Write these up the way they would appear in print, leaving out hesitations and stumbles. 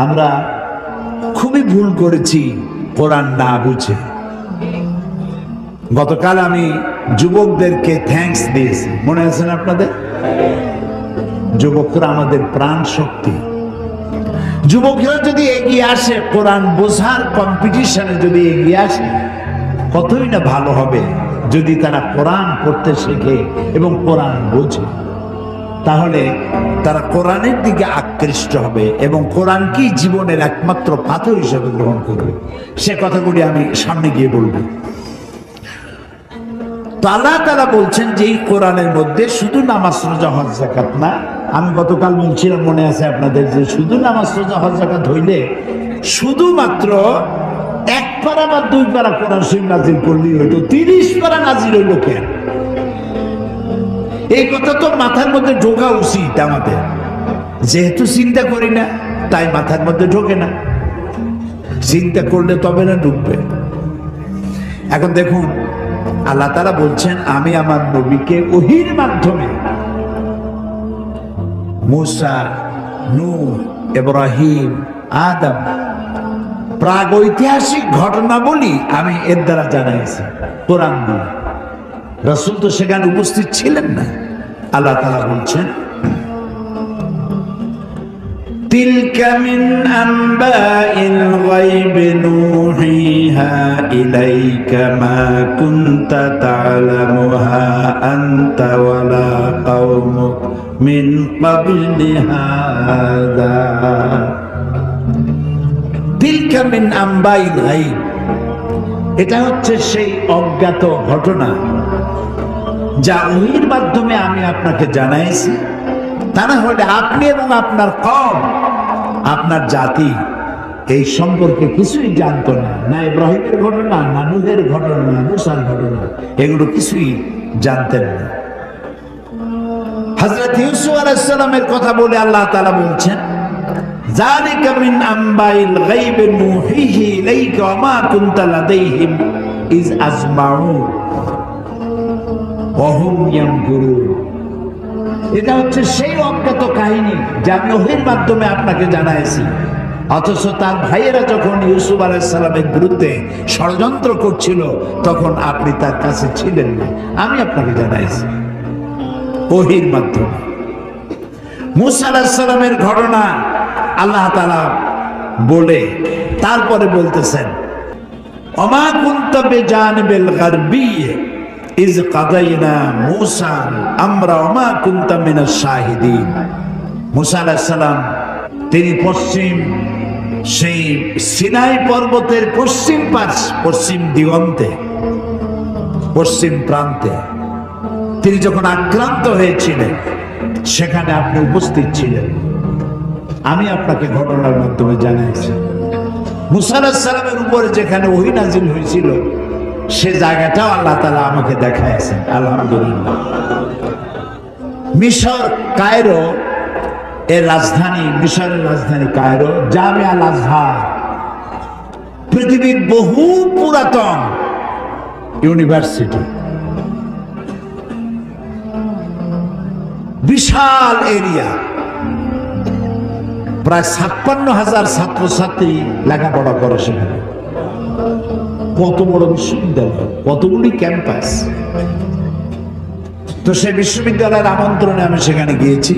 আমরা খুবই ভুল করেছি কোরআন না বুঝে। গতকাল আমি যুবকদেরকে থ্যাঙ্কস দিয়েছি, মনে আছে না আপনাদের? যুবকরা আমাদের প্রাণ শক্তি। যুবকরা যদি এগিয়ে আসে, কোরআন বোঝার কম্পিটিশনে যদি এগিয়ে আসে, কতই না ভালো হবে যদি তারা কোরআন পড়তে শেখে এবং কোরআন বোঝে। তাহলে তারা কোরআনের দিকে আকৃষ্ট হবে এবং কোরআনকেই জীবনের একমাত্র পাথর হিসেবে গ্রহণ করবে। সে কথাগুলি আমি সামনে গিয়ে বলবো। তো আল্লাহ তাআলা বলছেন যে এই কোরআনের মধ্যে শুধু নামাজ রোজা হজ যাকাত না। আমি গতকাল বলছিলাম, মনে আছে আপনাদের, যে শুধু নামাজ রোজা হজ যাকাত হইলে শুধুমাত্র 1 পারা বা 2 পারা কোরআন শরীফ নাজিল করলেই হইতো, 30 পারা নাজিল হইল কেন? এই কথা তো মাথার মধ্যে ঢোকা উচিত আমাদের। যেহেতু চিন্তা করি না, তাই মাথার মধ্যে ঢোকে না। চিন্তা করলে তবে না ঢুকবে। এখন দেখুন, আল্লাহ তাআলা বলছেন, আমি আমার নবীকে ওহীর মাধ্যমে মুসা, নূহ, ইব্রাহিম, আদম প্রাগৈতিহাসিক ঘটনাবলী আমি এর দ্বারা জানাইছি কোরআন দিয়ে। রাসূল তো সেখানে উপস্থিত ছিলেন না। আল্লাহ তাআলা বলছেন, তিলকা মিন আনবাইল গায়বি নূহিহা ইলাইকা মা কুনতা তা'লামুহা আনতা ওয়ালা কওমুক মিন ক্বাবলি হাযা। তিলকা মিন আনবাইল গায়ব, এটা হচ্ছে সেই অজ্ঞাত ঘটনা যা ওহীর মাধ্যমে আমি আপনাকে জানাইছি। তা না হলে আপনি এবং আপনার কওম, আপনার জাতি এই সম্পর্কে কিছুই জানতো না। না ইব্রাহিমের ঘটনা, না নূহের ঘটনা, না মুসার ঘটনা, এগুলো কিছুই জানতেন না। হযরত ইউসুফ আলাইহিস সালামের কথা বলে আল্লাহ তাআলা বলছেন, যালিকা মিন আনবাইল গায়বি নূহিহি ইলাইকা ওয়া মা কুনতা লাদাইহিম ইজ আজমাউ ওয়া হুম ইয়ামকুরুন। এটা হচ্ছে সেই অজ্ঞাত কাহিনী যা আমি ওহীর মাধ্যমে আপনাকে জানাইছি। অথচ তার ভাইয়েরা যখন ইউসুফ আলাইহিস সালামের বিরুদ্ধে ষড়যন্ত্র করছিল, তখন আপনি তার কাছে ছিলেন না। আমি আপনাকে জানাইছি ওহীর মাধ্যমে। মুসা আলাইহিস সালামের ঘটনা আল্লাহ তাআলা বলে তারপরে বলতেছেন, ওমা কুনতা বিজানিবিল গারবিয়্যি ইজ কাদাইনা মুসা আমরা ওমা কুনতা মিনাশ শাহিদিন। মুসা আলাইহিস সালাম তিনি পশ্চিম সেই সিনাই পর্বতের পশ্চিম দিগন্তে, পশ্চিম প্রান্তে তিনি যখন আক্রান্ত হয়েছিলেন, সেখানে আপনি উপস্থিত ছিলেন। আমি আপনাকে ঘটনার মাধ্যমে জানাইছি। মুসা আলাইহিস সালামের উপরে যেখানে ওহী নাজিল হয়েছিল, সে জায়গাটাও আল্লাহ তাআলা আমাকে দেখাইছেন। আলহামদুলিল্লাহ। মিশর কায়রো এর রাজধানী, মিশরের রাজধানী কায়রো, জামে আল আজহার পৃথিবীর বহু পুরাতন ইউনিভার্সিটি, বিশাল এরিয়া, প্রায় 56,000 ছাত্রছাত্রী লেখাপড়া করে সেখানে। কত বড় বিশ্ববিদ্যালয়, কতগুলি ক্যাম্পাস। তো সেই বিশ্ববিদ্যালয়ের আমন্ত্রণে আমি সেখানে গিয়েছি,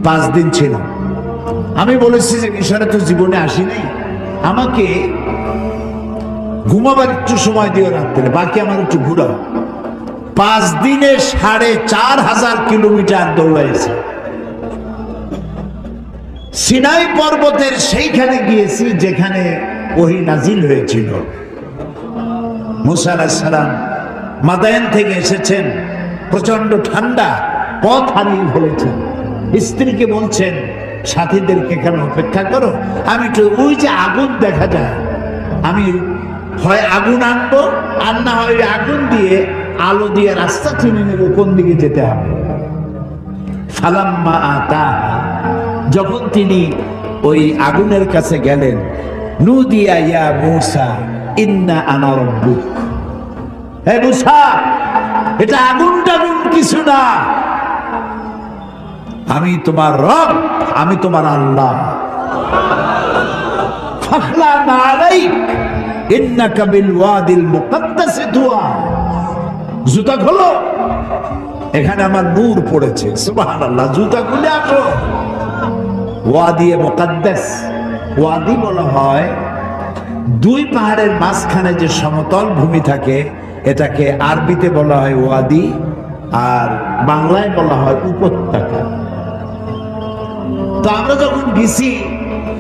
5 দিন ছিলাম। আমি বলেছি যে মিশরে তো জীবনে আসি নাই, আমাকে ঘুমাবার একটু সময় দিও রাত্রে, বাকি আমার একটু ঘুরাও। 5 দিনে 4,500 কিলোমিটার দৌড়াইছি। সিনাই পর্বতের সেইখানে গিয়েছি যেখানে ওহী নাজিল হয়েছিল। মুসা আলাইহিস সালাম মাদায়েন থেকে এসেছেন, প্রচন্ড ঠান্ডা, পথ হারিয়ে ফেলেছেন। স্ত্রীকে বলছেন, সাথীদেরকে কেন অপেক্ষা করো, আমি একটু ওই যে আগুন দেখা যায়, আমি হয় আগুন আনবো, আর না হয় আগুন দিয়ে আলো দিয়ে রাস্তা চিনে নেব কোন দিকে যেতে হবে। ফালাম্মা আতা, যখন তিনি ওই আগুনের কাছে গেলেন, নুদিয়া ইয়া মুসা ইন্না আনা রাব্বুক, হে মুসা, এটা আগুন টাগুন কিছু না, আমি তোমার রব, আমি তোমার আল্লাহ। ফাখলা নালাইক ইন্নাকা বিল ওয়াদিল মুকদ্দাস তুয়া, জুতা খোলো, এখানে আমার নূর পড়েছে। সুবহানাল্লাহ, জুতা খুলে আসো। ওয়াদি মুকদ্দাস, ওয়াদি বলা হয় দুই পাহাড়ের মাঝখানে যে সমতল ভূমি থাকে, এটাকে আরবিতে বলা হয় ওয়াদি, আর বাংলায় বলা হয় উপত্যকা। তো আমরা যখন গেছি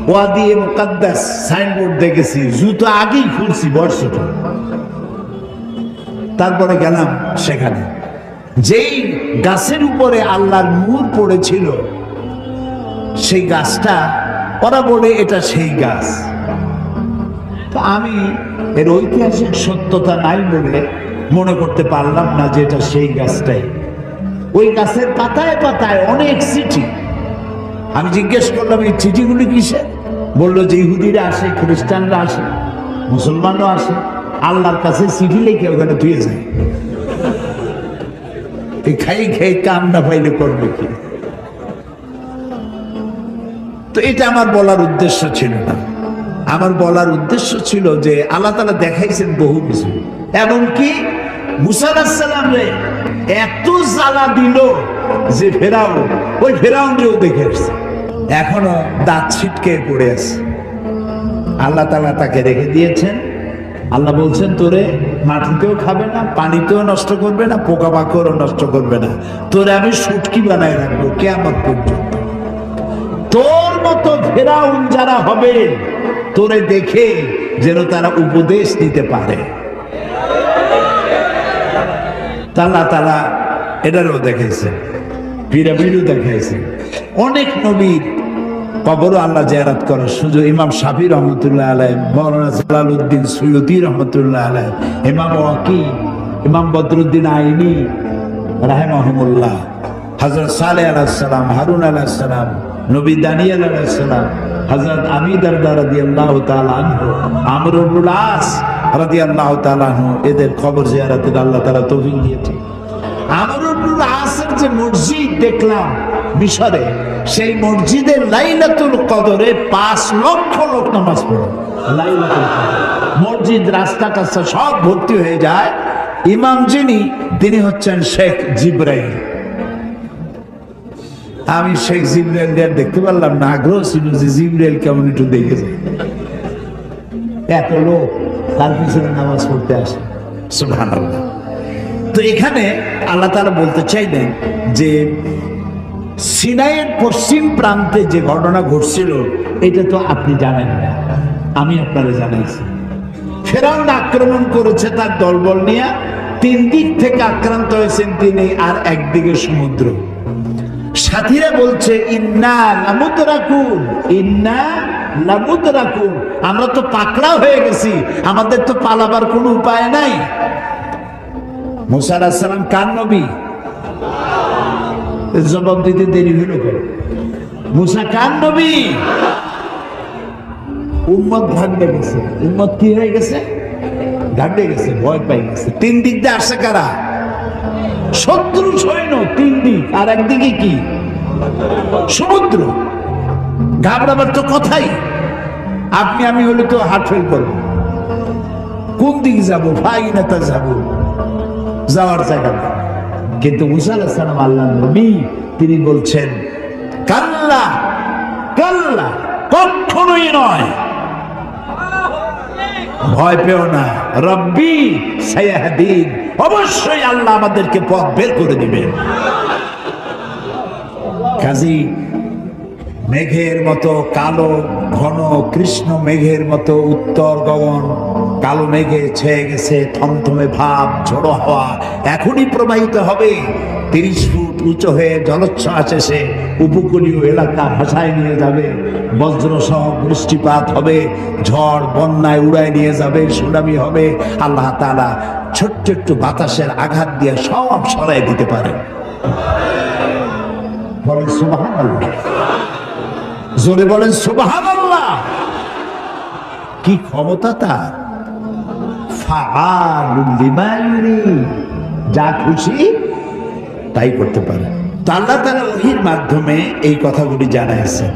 ওয়াদি মুকদ্দাস সাইনবোর্ড দেখেছি, জুতো আগেই খুলছি বর্ষটা, তারপরে গেলাম সেখানে। যেই গাছের উপরে আল্লাহর নূর পড়েছিল, সেই গাছটা ওরা বলে এটা সেই গাছ। তো আমি এর ঐতিহাসিক সত্যতা নাই বলে মনে করতে পারলাম না যে এটা সেই গাছটাই। ওই গাছের পাতায় পাতায় অনেক চিঠি। আমি জিজ্ঞেস করলাম এই চিঠিগুলি কিসে? বললো যে ইহুদিরা আসে, খ্রিস্টানরা আসে, মুসলমানরা আসে, আল্লাহর কাছে চিঠি লিখে ওখানে ধুয়ে যায়। খাই খাই কাম না পাইলে করবে কি? তো এটা আমার বলার উদ্দেশ্য ছিল না। আমার বলার উদ্দেশ্য ছিল যে আল্লাহ তাআলা দেখাইছেন বহু কিছু, এমনকি মুসা আলাইহিস সালাম রে এত জ্বালা দিল যে ফেরাউন, ওই ফেরাউনকেও দেখে আসছে, এখনো দাঁত ছিটকে পড়ে আছে। আল্লাহ তাআলা তাকে রেখে দিয়েছেন। আল্লাহ বলছেন তোরে মাটিতেও খাবে না, পানিতেও নষ্ট করবে না, পোকামাকড়ও নষ্ট করবে না, তোরে আমি শুটকি বানায় রাখবো কিয়ামত পর্যন্ত। তোর মতো ফেরাউন যারা হবে তোরে দেখে যেন তারা উপদেশ দিতে পারে। আল্লাহ তাআলা এটারও দেখাইছে, পিরামিডও দেখাইছে। অনেক নবীর কবরও আল্লাহ জিয়ারত করার সুযোগ। ইমাম শাফি রহমতুল্লাহ আলাইহি, মাওলানা জালালউদ্দিন সুয়ুতী রহমতুল্লাহ আলাইহি, ইমাম ওয়াকি, ইমাম বদরুদ্দিন আইনি রাহিমাহুমুল্লাহ, হযরত সালেহ আলাইহিস সালাম, হারুন আলাইহিস সালাম, নবী দানিয়েল আলাইহিস সালাম, হযরত আবু দারদা রাদিয়াল্লাহু তাআলা আনহু, আমর ইবনুল আস রাদিয়াল্লাহু তাআলা আনহু, এদের কবর জিয়ারতের আল্লাহ তাআলা তৌফিক দিয়েছেন। আমর ইবনুল আসের যে মসজিদ দেখলাম মিশরে, সেই মসজিদে লাইলাতুল কদরে 5 লক্ষ লোক নামাজ পড়ে। লাইলাতুল কদর মসজিদ, রাস্তাটা সব ভর্তি হয়ে যায়। ইমাম যিনি, তিনি হচ্ছেন শেখ জিবরাইল। আমি শেখ জিবরাইল দেখতে পারলাম না, আগ্রহ ছিল যে জিবরাইল কেমন একটু দেখে যায়। এত লোক তার পিছনে নামাজ পড়তে আসে, সুবহানাল্লাহ। তো এখানে আল্লাহ তাআলা বলতে চাইলেন যে সিনাইয়ের পশ্চিম প্রান্তে যে ঘটনা ঘটছিল এটা তো আপনি জানেন না, আমি আপনারা জানাইছি। ফেরাউন আক্রমণ করেছে তার দলবল নিয়ে, 3 দিক থেকে আক্রান্ত হয়েছেন তিনি, আর একদিকে সমুদ্র। সাথীরা বলছে ইন্না লামুদরাকুন, ইন্না লামুদরাকুন, আমরা তো পাকড়া হয়ে গেছি, আমাদের তো পালাবার কোনো উপায় নাই। মুসা আলাইহিস সালাম কার নবী? জবাব দিতে দেরি হইল কেন? মুসা কার নবী? উম্মত ভাঙে গেছে, উম্মত কি হয়ে গেছে? ঘাটে গেছে, ভয় পাই গেছে। 3 দিক দিয়ে আসে কারা? শত্রু সৈন্য 3 দিক, আর একদিকে কি? সমুদ্র। ঘাবড়াবার তো কথাই, আপনি আমি হলে তো হার্ট ফেল করবো। কোন দিকে যাবো? ফাইনাতা যাবো, যাওয়ার জায়গা। কিন্তু মুসা আলাইহিস সালাম আল্লাহর নবী, তিনি বলছেন কাল্লা কাল্লা, কখনোই নয়, ভয় পেও না, রব্বি সায়াহদিন, অবশ্যই আল্লাহ আমাদেরকে পথ বের করে দিবেন। কাজী মেঘের মতো কালো ঘন কৃষ্ণ মেঘের মতো উত্তর গগন কালো মেঘে ছেয়ে গেছে, থমথমে ভাব, ঝোড়ো হাওয়া এখনই প্রবাহিত হবে। 30 ফুট উঁচু হয়ে জলোচ্ছ্বাস এসে উপকূলীয় এলাকা ভাসায় নিয়ে যাবে, বজ্রসহ বৃষ্টিপাত হবে, ঝড় বন্যায় উড়ায় নিয়ে যাবে, সুনামি হবে। আল্লাহ তাআলা ছোট্ট একটু বাতাসের আঘাত দিয়ে সব সরাই দিতে পারে। বলেন সুবহানাল্লাহ, জোরে বলেন সুবহানাল্লাহ। কি ক্ষমতা তার! ফাআলুল লিমা ইউরিদ, যা খুশি তাই করতে পারে। তো আল্লাহ তাআলা ওহীর মাধ্যমে এই কথাগুলি জানাইছেন।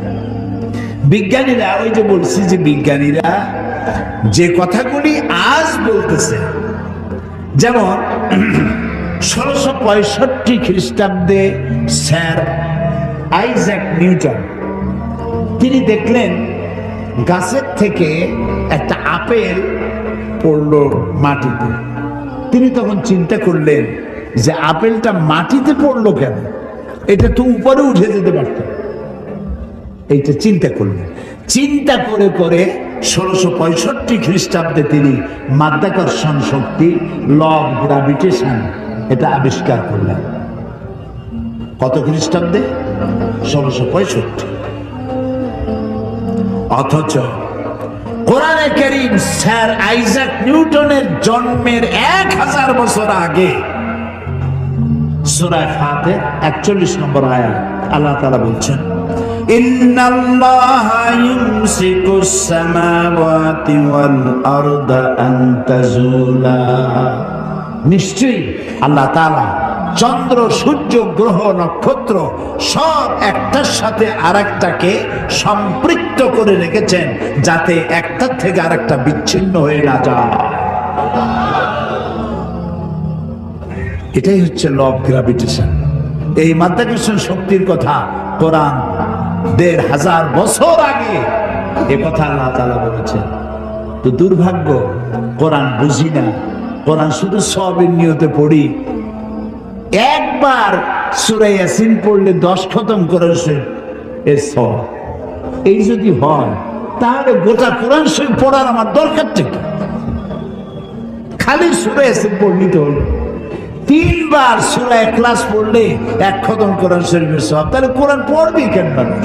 বিজ্ঞানীরা, ওই যে বলছি যে বিজ্ঞানীরা যে কথাগুলি আজ বলতেছে, যেমন 1665 খ্রিস্টাব্দে স্যার আইজ্যাক নিউটন তিনি দেখলেন গাছের থেকে একটা আপেল পড়লো মাটিতে। তিনি তখন চিন্তা করলেন যে আপেলটা মাটিতে পড়লো কেন, এটা তো উপরে উঠে যেতে পারত। এইটা চিন্তা করলেন। চিন্তা করে করে 1665 খ্রিস্টাব্দে তিনি মাধ্যাকর্ষণ শক্তি, ল অফ গ্রাভিটেশন, এটা আবিষ্কার করলেন। কত খ্রিস্টাব্দে? 1665। অথচ কোরআনে কারীম স্যার আইজ্যাক নিউটনের জন্মের 1000 বছর আগে সূরা ফাতির 41 নম্বর আয়াত আল্লাহ তাআলা বলছেন, ইন্নাল্লাহা ইউমসিকুস সামাওয়াতি ওয়াল আরদা আন তাজুলা। নিশ্চয়ই আল্লাহ তাআলা চন্দ্র, সূর্য, গ্রহ, নক্ষত্র সব একটার সাথে আরেকটাকে সম্পৃক্ত করে রেখেছেন, যাতে একটার থেকে আরেকটা বিচ্ছিন্ন হয়ে না যায়। এটাই হচ্ছে ল অফ গ্রাভিটেশন। এই মাধ্যাকর্ষণ শক্তির কথা কোরআন 1500 বছর আগে এ কথা আল্লাহ তাআলা বলেছেন। তো দুর্ভাগ্য, কোরআন বুঝি না, কোরআন শুধু সবের নিয়তে পড়ি। একবার সূরা ইয়াসিন পড়লে 10 খতম করেছে এর সব। এই যদি হয় তাহলে গোটা কোরআন শরীফ পড়ার আমার দরকার থেকে, খালি সূরা ইয়াসিন পড়লি তো হলো। 3 বার সূরা ইখলাস পড়লে 1 খতম কোরআন শরীফের সব। তাহলে কোরআন পড়বি কেন মানুষ?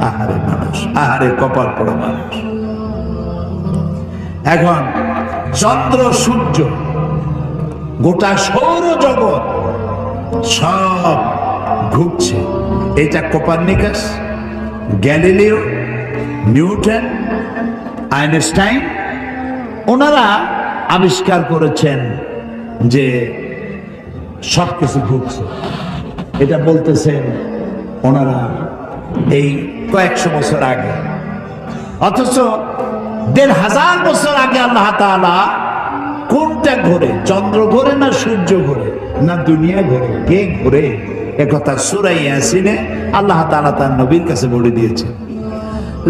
আহারে মানুষ, আহারে কপাল পড়া মানুষ। এখন চন্দ্র, সূর্য, গোটা সৌরজগৎ সব ঘুরছে। এটা কোপারনিকাস, গ্যালিলিও, নিউটন, আইনস্টাইন ওনারা আবিষ্কার করেছেন যে সবকিছু ঘুরছে। এটা বলতেছেন ওনারা এই কয়েকশো বছর আগে। অথচ 1500 বছর আগে আল্লাহ তাআলা কোনটা ঘোরে? চন্দ্র ঘোরে না সূর্য ঘোরে না দুনিয়া ঘোরে? কে ঘোরে? একথা সূরা ইয়াসিনে আল্লাহ তাআলা তার নবীর কাছে বলে দিয়েছে।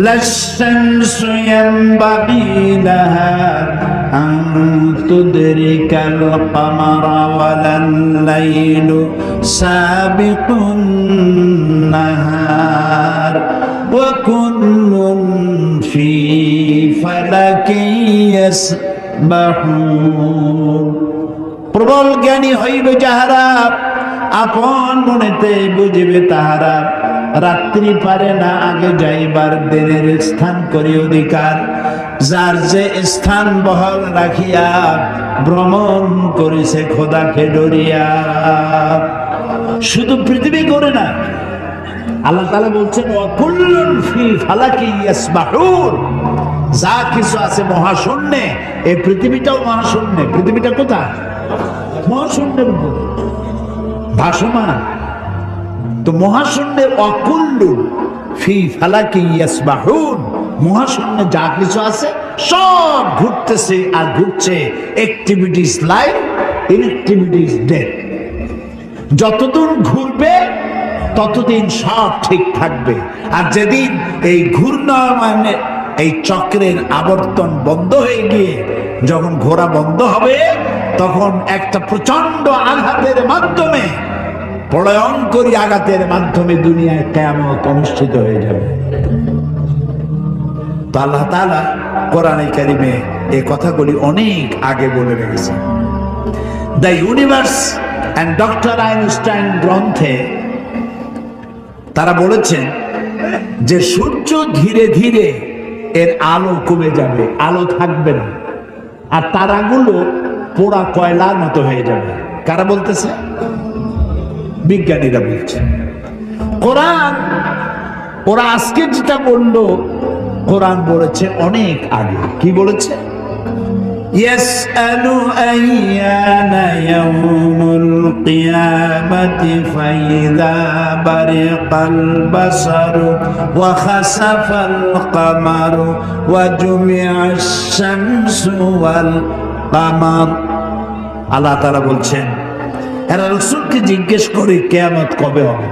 লাশ-শামসু ইয়ানবাগি লাহা আন তুদরিকাল কামারা ওয়ালাল লাইলু সাবিকুন নাহার ওয়া কুল্লুন ফি ফালাকিন ইয়াসবাহুন। প্রবল জ্ঞানী হইবে যাহারা, আপন মনেতে বুঝিবে তাহারা। রাত্রি পারে না আগে যাইবার, দিনের স্থান করি অধিকার। যার যে স্থান বহাল রাখিয়া ভ্রমণ করিছে খোদাকে ডরিয়া। শুধু পৃথিবী করে না, আল্লাহ তাআলা বলছেন ওয়া কুল্লুন ফি ফালাকি ইয়াসবাহুন। যা কিছু আছে মহাশূন্যে, এই পৃথিবীটাও মহাশূন্যে। পৃথিবীটা কোথায়? মহাশূন্যের উপরে ভাসমান। তো মহাশূন্যে অকুল্লুন ফি ফালাকি ইয়াসবাহুন, মহাশূন্যে যা কিছু আছে সব ঘুরতেছে আর ঘুরছে। Activity's life, inactivity's death. যতদিন ঘুরবে ততদিন সব ঠিক থাকবে। আর যেদিন এই ঘূর্ণায়মান এই চক্রের আবর্তন বন্ধ হয়ে গিয়ে যখন ঘোরা বন্ধ হবে, তখন একটা প্রচন্ড আঘাতের মাধ্যমে, প্রলয়ঙ্করী আঘাতের মাধ্যমে দুনিয়ায় কিয়ামত অনুষ্ঠিত হয়ে যাবে। তো আল্লাহ তাআলা কোরআনে কারিমে এই কথাগুলি অনেক আগে বলে রেখেছেন। The universe and doctor Einstein গ্রন্থে তারা বলেছেন যে সূর্য ধীরে ধীরে এর আলো কমে যাবে, আলো থাকবে না, আর তারাগুলো পোড়া কয়লার মতো হয়ে যাবে। কারা বলতেছে? বিজ্ঞানীরা বলছে। কোরআন, ওরা আজকে যেটা বললো, কোরআন বলেছে অনেক আগে। কি বলেছে? يسأل أيان يوم القيامة فإذا برق البصر وخسف القمر وجمع الشمس والقمر আল্লাহ তাআলা বলছেন এরা রাসূলকে জিজ্ঞেস করে কিয়ামত কবে হবে।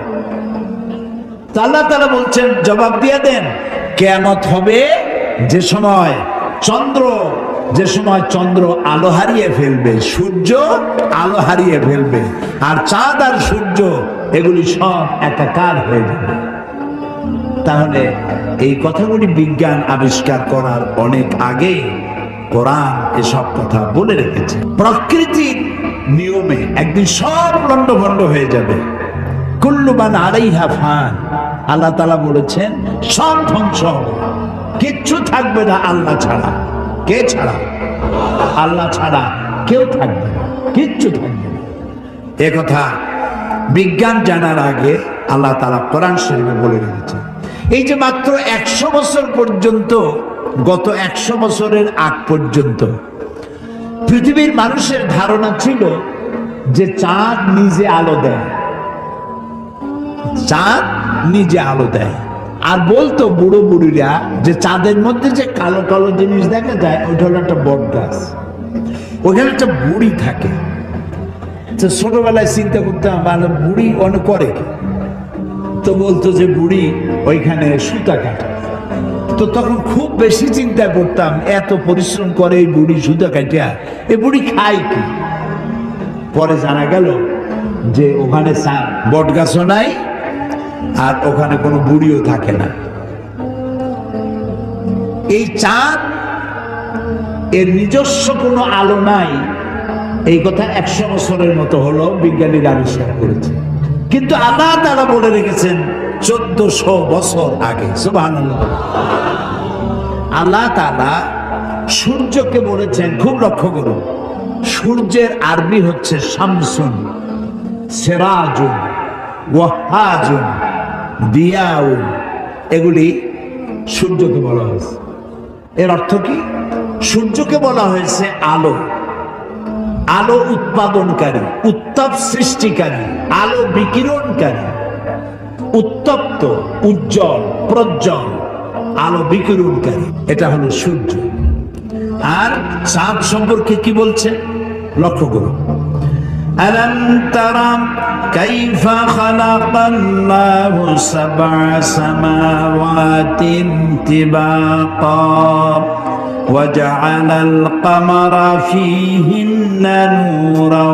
আল্লাহ তাআলা বলছেন জবাব দিয়ে দেন কিয়ামত হবে যে সময় চন্দ্র আলো হারিয়ে ফেলবে, সূর্য আলো হারিয়ে ফেলবে, আর চাঁদ আর সূর্য এগুলি সব একাকার হয়ে যাবে। তাহলে এই কথাগুলি বিজ্ঞান আবিষ্কার করার অনেক আগে কোরআন এসব কথা বলে রেখেছে। প্রকৃতির নিয়মে একদিন সব লন্ডভন্ড হয়ে যাবে। কুল্লু মান আলাইহা ফান, আল্লাহ তাআলা বলেছেন সব ধ্বংস হবে, কিচ্ছু থাকবে না আল্লাহ ছাড়া। কে ছাড়া? আল্লাহ ছাড়া কেউ থাকবে না, কিচ্ছু থাকবে না। এ কথা বিজ্ঞান জানার আগে আল্লাহ তাআলা কোরআন শরীফে বলে রেখেছেন। এই যে মাত্র 100 বছর পর্যন্ত, গত 100 বছরের আগ পর্যন্ত পৃথিবীর মানুষের ধারণা ছিল যে চাঁদ নিজে আলো দেয়, চাঁদ নিজে আলো দেয়। আর বলতো বুড়ো বুড়িরা যে চাঁদের মধ্যে যে কালো কালো জিনিস দেখা যায় ওইটা হলো একটা বট গাছ, ওইখানে একটা বুড়ি থাকে। ছোটবেলায় চিন্তা করতাম ভালো বুড়ি অনেক করে, তো বলতো যে বুড়ি ওইখানে সুতা কাটে। তো তখন খুব বেশি চিন্তা করতাম এত পরিশ্রম করে এই বুড়ি সুতা কাটিয়া, এই বুড়ি খায় কি? পরে জানা গেল যে ওখানে বট গাছও নাই আর ওখানে কোনো বুড়িও থাকে না। এই চাঁদ এর নিজস্ব কোনো আলো নাই, এই কথা 100 বছরের মতো হলো বিজ্ঞানীরা আবিষ্কার করেছে। কিন্তু আল্লাহ তাআলা বলে রেখেছেন 1400 বছর আগে। সুবহানাল্লাহ। আল্লাহ তাআলা সূর্যকে বলেছেন, খুব লক্ষ্য করুন, সূর্যের আরবি হচ্ছে শামসুন, সিরাজুন, ওয়াহাজুন, দিয়াউন, এগুলি সূর্যকে বলা হয়েছে। এর অর্থ কি? সূর্যকে বলা হয়েছে আলো, আলো উৎপাদনকারী, উত্তাপ সৃষ্টিকারী, আলো বিকিরণকারী, উত্তপ্ত, উজ্জ্বল, প্রজ্জ্বল, আলো বিকিরণকারী, এটা হলো সূর্য। আর চাঁদ সম্পর্কে কি বলছে লক্ষ্য করুন। ألم تر كيف خلق الله 7 سماوات طباقا وجعل القمر فيهن نورا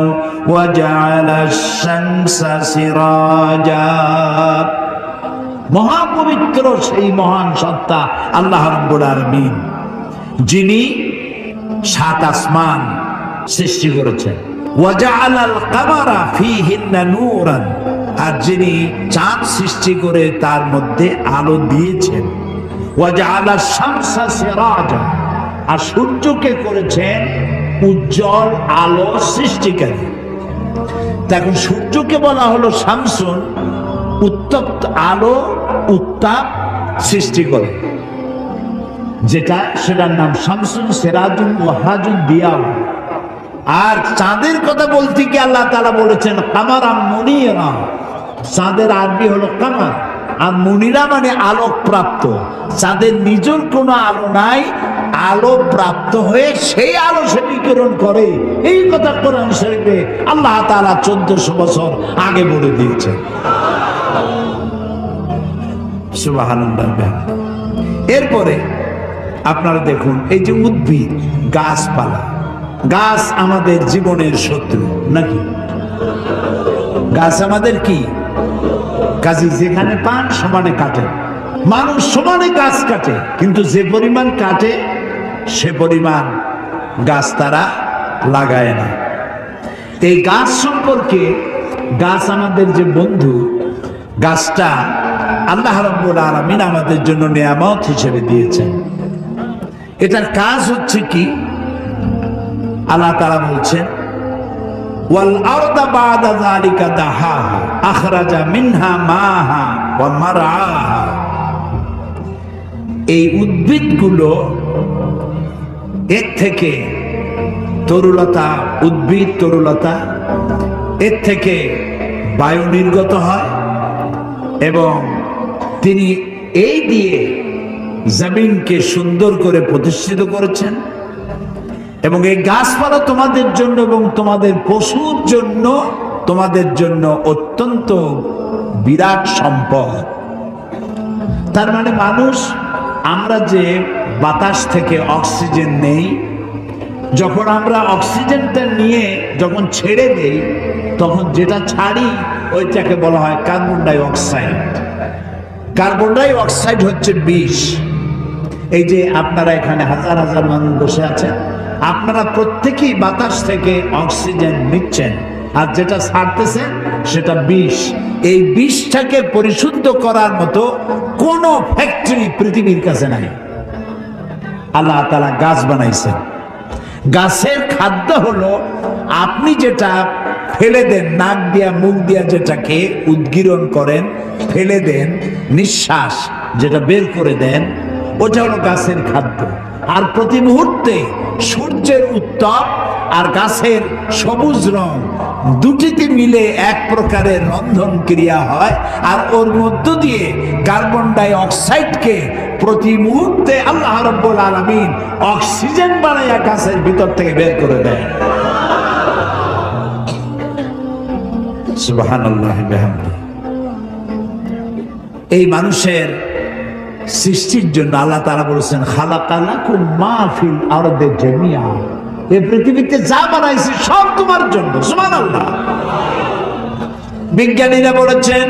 وجعل الشمس سراجا। মহাপবিত্র সেই মহান সত্তা আল্লাহ রাব্বুল আলামিন, যিনি 7 আসমান সৃষ্টি করেছেন। ওয়াজআলাল কামারা ফীহিন্না নূরান, আর যিনি চাঁদ সৃষ্টি করে তার মধ্যে আলো দিয়েছেন। ওয়াজআলাশ শামসা সিরাজা, আর সূর্যকে করেছেন উজ্জ্বল আলো সৃষ্টিকারী। তখন সূর্যকে বলা হলো শামসুন, উত্তপ্ত আলো, উত্তাপ সৃষ্টি করে যেটা, সেটার নাম শামসুন, সিরাজুন, ওয়াহাজুন, দিয়াউন। আর চাঁদের কথা বলতে গিয়ে আল্লাহ তাআলা বলেছেন কামারা মুনিরা, চাঁদের আরবি হলো কামার, আর মুনিরা মানে আলোক প্রাপ্ত। চাঁদের নিজের কোনো আলো নাই, আলো প্রাপ্ত হয়ে সেই আলো সে বিকিরণ করে। এই কথা কোরআন শরীফে আল্লাহ তাআলা 1400 বছর আগে বলে দিয়েছেন। সুবহানাল্লাহ। এরপরে আপনারা দেখুন, এই যে উদ্ভিদ, গাছপালা, গাছ আমাদের জীবনের শত্রু নাকি? গাছ আমাদের কি? কাজী যেখানে পান সমানে কাটে। মানুষ সমানে গাছ কাটে, কিন্তু যে পরিমাণ কাটে সে পরিমাণ গাছ তারা লাগায় না। এই গাছ সম্পর্কে, গাছ আমাদের যে বন্ধু, গাছটা আল্লাহ রাব্বুল আলামিন আমাদের জন্য নিয়ামত হিসেবে দিয়েছেন। এটার কাজ হচ্ছে কি? আল্লাহ তাআলা বলছেন ওয়াল আরদা বাদা যালিকা দাহাহা আখরাজা মিনহা মাহা ওয়া মারআহা। এই উদ্ভিদগুলো এর থেকে তরুলতা, উদ্ভিদ তরুলতা, এর থেকে বায়ু নির্গত হয় এবং তিনি এই দিয়ে জমিনকে সুন্দর করে প্রতিষ্ঠিত করেছেন। এবং এই গাছপালা তোমাদের জন্য এবং তোমাদের পশুর জন্য, তোমাদের জন্য অত্যন্ত বিরাট সম্পদ। তার মানে মানুষ, আমরা যে বাতাস থেকে অক্সিজেন নেই, যখন আমরা অক্সিজেনটা নিয়ে যখন ছেড়ে দেই, তখন যেটা ছাড়ি ওইটাকে বলা হয় carbon die oxide. Carbon die oxide হচ্ছে বিষ। এই যে আপনারা এখানে হাজার হাজার মানুষ বসে আছেন, আপনারা প্রত্যেকেই বাতাস থেকে অক্সিজেন নিচ্ছেন, আর যেটা ছাড়তেছেন সেটা বিষ। এই বিষটাকে পরিশুদ্ধ করার মতো কোনো ফ্যাক্টরি পৃথিবীর কাছে নাই। আল্লাহ তাআলা গাছ বানাইছেন। গাছের খাদ্য হলো আপনি যেটা ফেলে দেন, নাক দিয়া মুখ দিয়া যেটাকে উদ্গীরণ করেন, ফেলে দেন, নিঃশ্বাস যেটা বের করে দেন, ওটা হলো গাছের খাদ্য। আর প্রতি মুহূর্তে সূর্যের উত্তাপ আর গাছের সবুজ রং দুটিতে মিলে এক প্রকারের রন্ধন ক্রিয়া হয়, আর ওর মধ্য দিয়ে কার্বন ডাই অক্সাইডকে প্রতি মুহূর্তে আল্লাহ রাব্বুল আলামিন অক্সিজেন বানাইয়া গাছের ভিতর থেকে বের করে দেয়। সুবহানাল্লাহ বিহামদিহি। এই মানুষের সৃষ্টির জন্য আল্লাহ তাআলা বলেছেন, খালাকালাকুম মা ফিল আরদি জামিআ, এই পৃথিবীতে যা বানাইছি সব তোমার জন্য। সুবহানাল্লাহ। বিজ্ঞানীরা বলেছেন,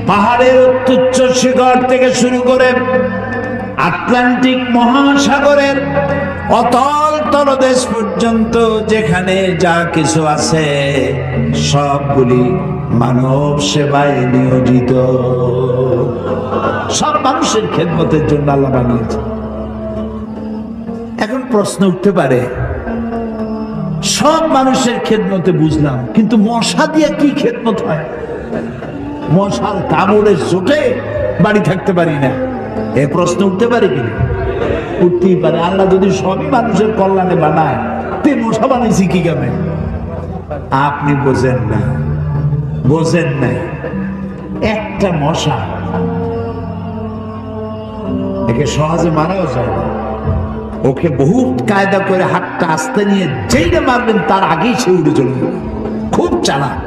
পাহাড়ের উচ্চ শিখর থেকে শুরু করে আটলান্টিক মহাসাগরের অতল তলদেশ পর্যন্ত যেখানে যা কিছু আছে সবগুলি মানব সেবায় নিয়োজিত। সব মানুষের খেদমতের জন্য আল্লাহ বানিয়েছে। এখন প্রশ্ন উঠতে পারে, সব মানুষের খেদমতে বুঝলাম, কিন্তু মশা দিয়ে কি খেদমত হয়? মশার কামড়ের চোটে বাড়ি থাকতে পারি না, এ প্রশ্ন উঠতে পারে কিনা? উঠতেই পারে। আল্লাহ যদি সবই মানুষের কল্যাণে বানায়, তে মশা বানাইছি কি কামে? আপনি বোঝেন না, বোঝেন নাই। একটা মশা, একে সহজে মারাও যায় না। ওকে বহুত কায়দা করে হাতটা আস্তে নিয়ে যেইটা মারবেন তার আগেই সে উড়ে চলে যাবে। খুব চালাক।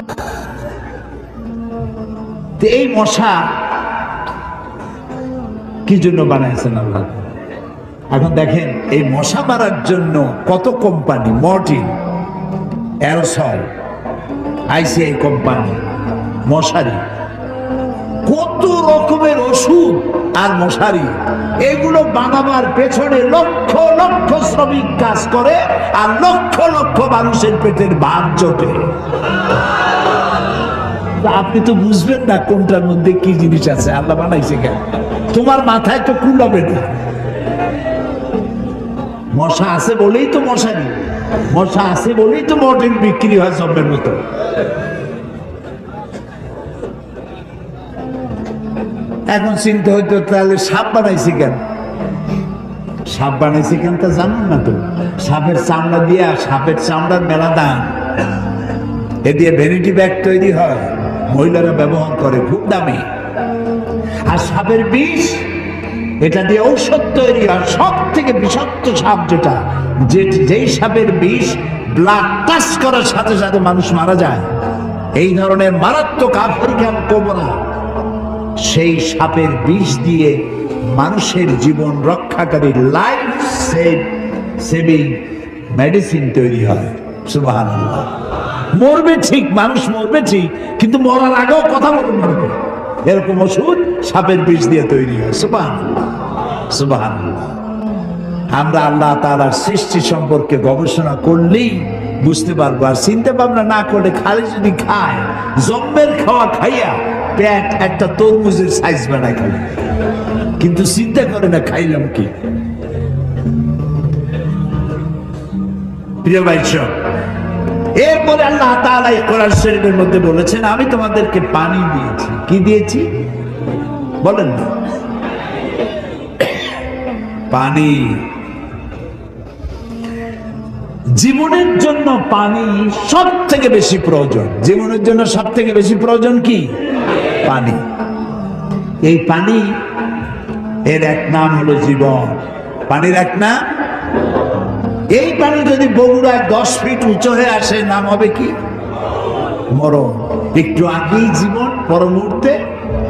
এই মশা কি জন্য বানাইছেন আল্লাহ? এখন দেখেন, এই মশা মারার জন্য কত company, Mortein, aerosol, ICI company, মশারি, কত রকমের ওষুধ আর মশারি, এগুলো বানাবার পেছনে লক্ষ লক্ষ শ্রমিক কাজ করে, আর লক্ষ লক্ষ মানুষের পেটের ভাত জোটে। আপনি তো বুঝবেন না কোনটার মধ্যে কি জিনিস আছে। আল্লাহ বানাইছে কেন? তোমার মাথায় তো কুলাবে না। মশা আছে বলেই তো মশারি, মশা আছে বলেই তো মর্টিন বিক্রি হয় জম্মের মতো। এখন চিন্তা হইতো, তাহলে সাপ বানাইছে কেন? সাপ বানাইছে কেন তা জানেন না তো? সাপের চামড়া দিয়া, সাপের চামড়ার মেলা দাম, এ দিয়ে ভ্যানিটি ব্যাগ তৈরি হয়, মহিলারা ব্যবহার করে, খুব দামি। আর সাপের বিষ, এটা দিয়ে ঔষধ তৈরি হয়। সব থেকে বিষাক্ত সাপ যেটা, যেই সাপের বিষ ব্লাড টাচ করার সাথে সাথে মানুষ মারা যায়, এই ধরনের মারাত্মক আফ্রিকান কোবরা, সেই সাপের বিষ দিয়ে মানুষের জীবন রক্ষাকারী লাইফ সেভিং মেডিসিন তৈরি হয়। সুবহানাল্লাহ। মরবে ঠিক, মানুষ মরবে ঠিক, কিন্তু মরার আগেও কথা বলে মরবে, এরকম ওষুধ সাপের বিষ দিয়ে তৈরি হয়। সুবহানাল্লাহ, সুবহানাল্লাহ। আমরা আল্লাহ তাআলার সৃষ্টি সম্পর্কে গবেষণা করলেই বুঝতে পারবো। আর চিন্তা ভাবনা না করলে, খালি যদি খায়, জম্মের খাওয়া খাইয়া পেট একটা তরমুজের সাইজ বানায় খালি, কিন্তু চিন্তা করে না খাইলাম কি। প্রিয় ভাই সব, এরপরে আল্লাহ তাআলা কোরআন শরীফের মধ্যে বলেছেন, আমি তোমাদেরকে পানি দিয়েছি। কি দিয়েছি বলেন না? পানি। জীবনের জন্য পানি সব থেকে বেশি প্রয়োজন। জীবনের জন্য সব থেকে বেশি প্রয়োজন কি? পানি। এই পানি এর এক নাম হলো জীবন। পানির এক নাম, এই পানি যদি বগুড়ায় 10 ফিট উঁচু হয়ে আসে, নাম হবে কি? মরণ। একটু আগেই জীবন, পর মুহূর্তে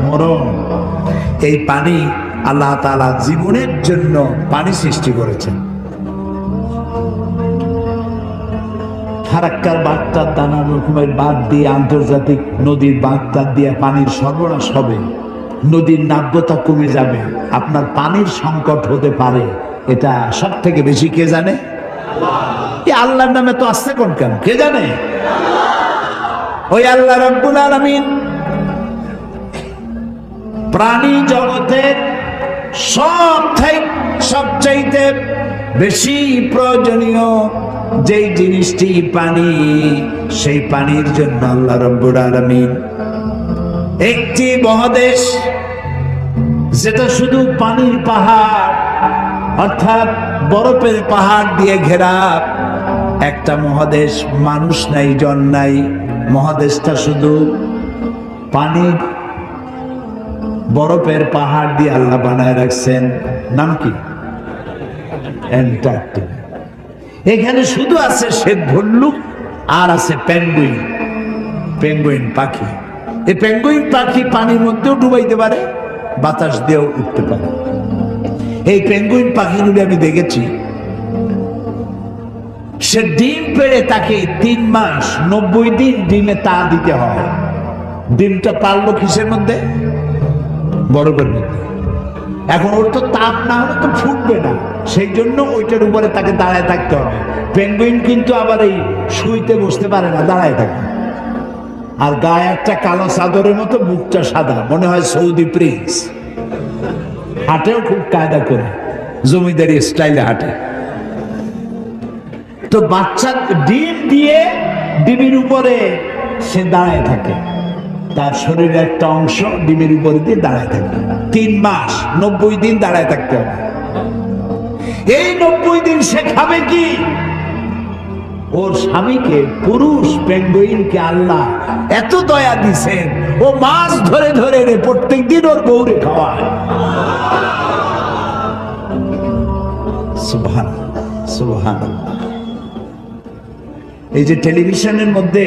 মরণ। এই পানি আল্লাহ তাআলা জীবনের জন্য পানি সৃষ্টি করেছেন। ফারাক্কার বাগটার নানা রকমের বাঁধ দিয়ে, আন্তর্জাতিক নদীর বাগটার দিয়ে পানির সরবরাহ হবে, নদীর নাব্যতা কমে যাবে, আপনার পানির সংকট হতে পারে। এটা সব থেকে বেশি কে জানে? এই আল্লাহর নামে তো আসছে কোন কেন, কে জানে? ওই আল্লাহ রাব্বুল আলামিন প্রাণী জগতের সবচাইতে বেশি প্রয়োজনীয় যেই জিনিসটি পানি, সেই পানির জন্য আল্লাহ রাব্বুল আলামিন একটি মহাদেশ, যেটা শুধু পানির পাহাড় অর্থাৎ বরফের পাহাড় দিয়ে ঘেরা একটা মহাদেশ, মানুষ নাই, জন নাই, মহাদেশটা শুধু পানির বরফের পাহাড় দিয়ে আল্লাহ বানায় রাখছেন। নাম কি? অ্যান্টার্কটিকা। এখানে শুধু আছে শ্বেত ভল্লুক আর আছে পেঙ্গুইন। পেঙ্গুইন পাখি। এই পেঙ্গুইন পাখি পানির মধ্যেও ডুবাইতে পারে, বাতাস দিয়েও উঠতে পারে। এই পেঙ্গুইন পাখিগুলি আমি দেখেছি, সে ডিম পেড়ে তাকে 3 মাস 90 দিন ডিমে তা দিতে হয়। ডিমটা পারলো কিসের মধ্যে? বরফের মধ্যে। এখন ওর তো তাপ না হলে তো ফুটবে না, সেই জন্য ওইটার উপরে তাকে দাঁড়ায় থাকতে হবে। পেঙ্গুইন কিন্তু আবার এই শুইতে বসতে পারে না, দাঁড়ায় থাকে। আর গায়ে একটা কালো চাদরের মতো, মুখটা সাদা, মনে হয় সৌদি প্রিন্স। হাঁটেও খুব কায়দা করে, জমিদারি স্টাইলে হাঁটে। তো বাচ্চা ডিম দিয়ে ডিমের উপরে সে দাঁড়ায় থাকে, তার শরীরের একটা অংশ ডিমের উপরে দিয়ে দাঁড়ায় থাকে। 3 মাস 90 দিন দাঁড়ায় থাকতে হবে। এই 90 দিন সে খাবে কি? ওর স্বামীকে, পুরুষ পেঙ্গুইনকে আল্লাহ এত দয়া দিছেন, ও মাছ ধরে ধরে প্রত্যেক দিন ওর বউরে খাওয়ায়। সুবহানাল্লাহ, সুবহানাল্লাহ। এই যে টেলিভিশনের মধ্যে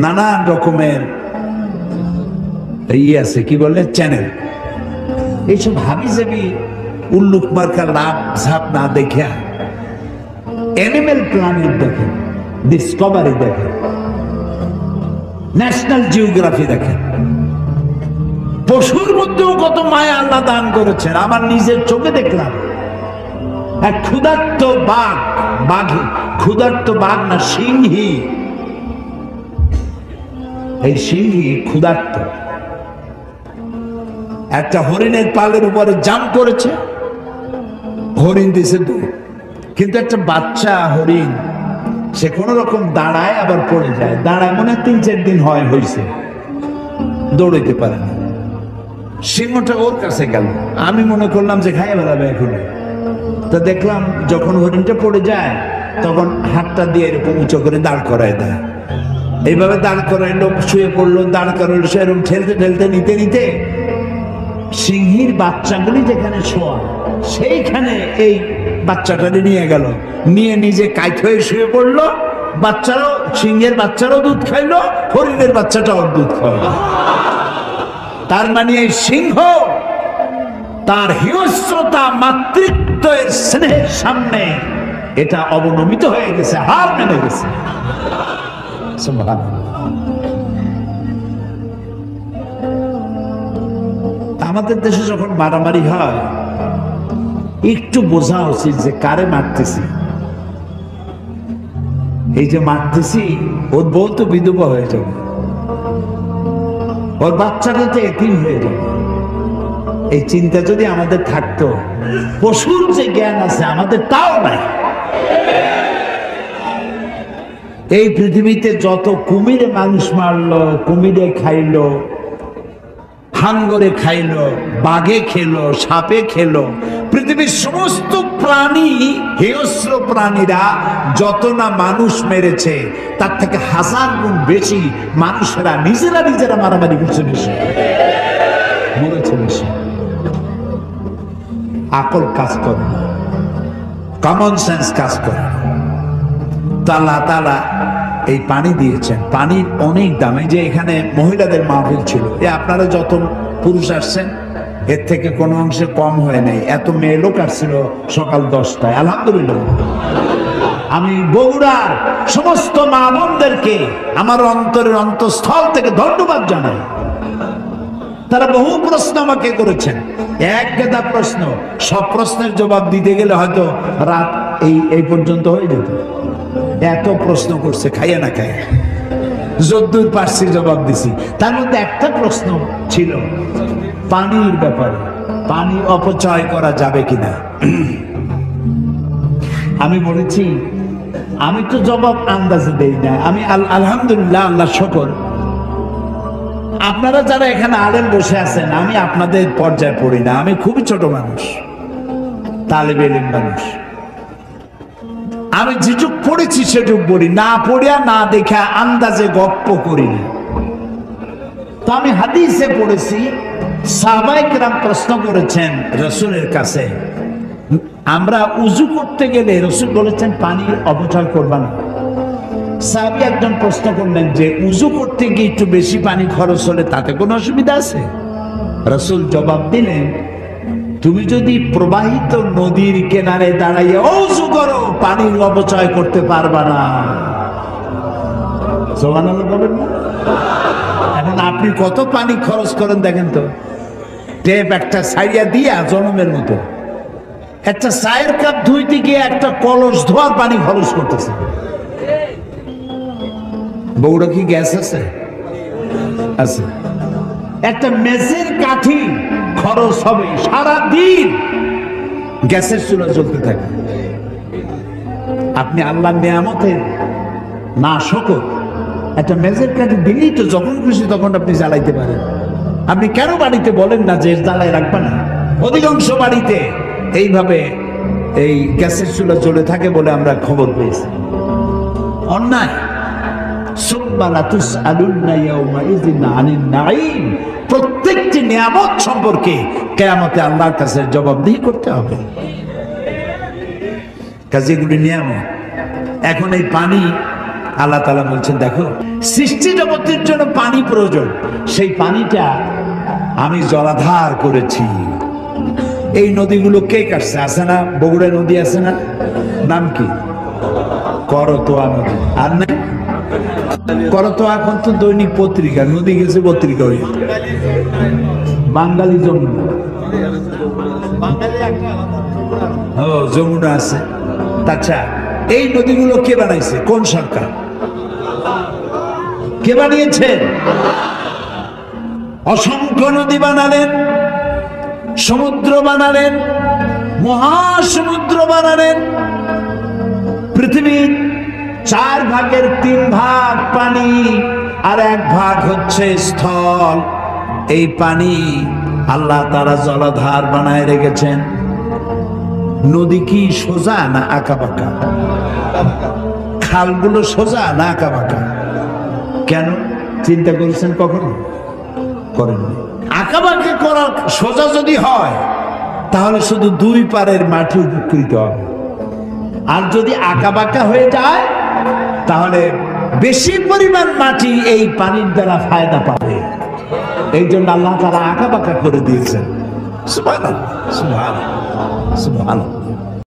নানান রকমের আছে, কি বলে, চ্যানেল, এইসব হাবি জাবি উল্লুক মার্কা লাভ ঝাপ না দেখে অ্যানিমেল প্ল্যানেট দেখেন, ডিসকভারি দেখেন, ন্যাশনাল জিওগ্রাফি দেখেন। পশুর মধ্যেও কত মায়া আল্লাহ দান করেছেন। আমার নিজের চোখে দেখলাম এক ক্ষুধার্ত বাঘ, ক্ষুধার্ত বাঘ না, সিংহী। এই সিংহী ক্ষুধার্ত একটা হরিণের পালের উপরে জাম্প করেছে, হরিণ দিছে দৌড়। কিন্তু একটা বাচ্চা হরিণ সে কোন রকম দাঁড়ায়, আবার পড়ে যায়। দাঁড়ায় মনে 3-4 দিন হয়েছে, দৌড়াইতে পারে না। সিংহটা ওর কাছে গেল, আমি মনে করলাম যে খাইয়ে বেড়াবে এখন। তা দেখলাম যখন হরিণটা পড়ে যায়, তখন হাতটা দিয়ে এরকম উঁচু করে দাঁড় করায় দেয়। এইভাবে দাঁড় করাইলো, শুয়ে পড়লো, দাঁড় করাইলো, সে এরকম ঠেলতে ঠেলতে নিতে নিতে সিংহীর বাচ্চাগুলি যেখানে শোয়া, সেইখানে এই বাচ্চাটাকে নিয়ে গেল, নিয়ে নিজে কাইত হয়ে শুয়ে পড়লো। বাচ্চারাও, সিংহের বাচ্চারাও দুধ খাইলো, হরিণের বাচ্চাটাও দুধ খাইলো। তার মানে এই সিংহ তার হিংস্রতা, মাতৃত্বের স্নেহের সামনে এটা অবনমিত হয়ে গেছে, হার মেনে গেছে। আমাদের দেশে যখন মারামারি হয়, একটু বোঝা উচিত যে কারে মারতেছি। এই যে মারতেছি, ওর বউ তো বিধবা হয়ে যাবে, ওর বাচ্চাটা তো এতিম হয়ে যাবে। এই চিন্তা যদি আমাদের থাকতো, পশুর যে জ্ঞান আছে আমাদের তাও নাই। এই পৃথিবীতে যত কুমিরে মানুষ মারলো, কুমিরে খাইলো, হাঙ্গরে খাইলো, বাঘে খেলো, সাপে খেলো, পৃথিবীর সমস্ত প্রাণী, হিংস্র প্রাণীরা যত না মানুষ মেরেছে তার থেকে 1000 গুণ বেশি মানুষেরা নিজেরা মারামারি করছে, বেশি মরেছে, বেশি। আকল কাজ করে না, কমন সেন্স কাজ করে না। আল্লাহ তাআলা এই পানি দিয়েছেন, পানির অনেক দাম। এই যে এখানে মহিলাদের মাহফিল ছিল, আপনারা যত পুরুষ আসছেন এর থেকে কোনো অংশে কম হয় নাই। এত মেয়ে লোক আসছিল সকাল 10টায়, আলহামদুলিল্লাহ। আমি বগুড়ার সমস্ত মা বোনদেরকে আমার অন্তরের অন্তঃস্থল থেকে ধন্যবাদ জানাই। তারা বহু প্রশ্ন আমাকে করেছেন, এক গেদা প্রশ্ন। সব প্রশ্নের জবাব দিতে গেলে হয়তো রাত এই পর্যন্ত হয়ে যেত। এত প্রশ্ন করছে, খাইয়া না খাইয়া যদ্দূর পারছি জবাব দিছি। তার মধ্যে একটা প্রশ্ন ছিল পানির ব্যাপারে, পানি অপচয় করা যাবে কিনা। আমি বলেছি আমি তো জবাব আন্দাজে দেই না, আমি আলহামদুলিল্লাহ, আল্লাহ শুকর, আপনারা যারা এখানে আলেম বসে আছেন আমি আপনাদের পর্যায়ে পড়ি না। আমি খুবই ছোট মানুষ, তালেবে ইলম মানুষ। আমি যেটুক পড়েছি সেটুক বলি, না পড়িয়া না দেখা আন্দাজে গপ্প করি না। তো আমি হাদিসে পড়েছি, সাহাবায়ে কেরাম প্রশ্ন করেছেন রাসূলের কাছে, আমরা উযু করতে গেলে রাসূল বলেছেন পানি অপচয় করবা না। সাহাবী একজন প্রশ্ন করলেন যে উযু করতে গিয়ে একটু বেশি পানি খরচ হলে তাতে কোনো অসুবিধা আছে? রাসূল জবাব দিলেন, তুমি যদি প্রবাহিত নদীর কিনারে দাঁড়াইয়া উযু করো পানির অপচয় করতে পারবা না। সুবহানাল্লাহ বলেন না? এখন আপনি কত পানি খরচ করেন দেখেন তো। টেপ একটা ছাইয়া দিয়া জনমের মতো, একটা চায়ের কাপ ধুইতে গিয়ে একটা কলস ধোয়ার পানি খরচ করতেছে। বউরা কি গ্যাস আছে? আছে। একটা মেসের কাঠি খরচ হবে সারাদিন, গ্যাসের চুলা চলতে থাকে। আপনি আল্লাহর নিয়ামতের না শুকর, একটা মেসের কাঠি দিলেই তো যখন খুশি তখন আপনি জ্বালাইতে পারেন। আপনি কেন বাড়িতে বলেন না যে জ্বালাই রাখবেন না? অধিকাংশ বাড়িতে এইভাবে এই গ্যাসের চুলা চলে থাকে বলে আমরা খবর পেয়েছি। অন্যায়। প্রত্যেকটি নিয়ামত সম্পর্কে কিয়ামতে আল্লাহর কাছে জবাবদিহি করতে হবে। কাজেগুলি নিয়ামত। এখন এই পানি আল্লাহ তাআলা বলছেন, দেখো সৃষ্টি জগতের জন্য পানি প্রয়োজন, সেই পানিটা আমি জলাধার করেছি। এই নদীগুলো কে কাটছে? আছে না বগুড়া নদী, আছে না? নাম কি? করতোয়া নদী। আর না করতোয়া এখন তো দৈনিক পত্রিকা, নদী গেছে পত্রিকা হয়ে। বাঙালি যমুনা, যমুনা আছে। আচ্ছা, এই নদীগুলো কে বানাইছে? কোন সরকার? কে বানিয়েছে? অসংখ্য নদী বানালেন, সমুদ্র বানালেন, মহাসমুদ্র বানালেন। পৃথিবীর 4 ভাগের 3 ভাগ পানি আর 1 ভাগ হচ্ছে স্থল। এই পানি আল্লাহ তাআলা জলাধার বানায় রেখেছেন। নদী কি সোজা না আঁকাবাঁকা? খালগুলো সোজা না আঁকাবাঁকা? কেন চিন্তা করেছেন কখনো? করেননি। আঁকাবাঁকা করা সোজা যদি হয় তাহলে শুধু 2 পারের মাটি উপকৃত হবে, আর যদি আঁকাবাঁকা হয়ে যায় তাহলে বেশি পরিমাণ মাটি এই পানির দ্বারা ফায়দা পাবে। এই জন্য আল্লাহ তাআলা আঁকাবাঁকা করে দিয়েছেন। সুবহানাল্লাহ, সুবহানাল্লাহ, সুবহানাল্লাহ।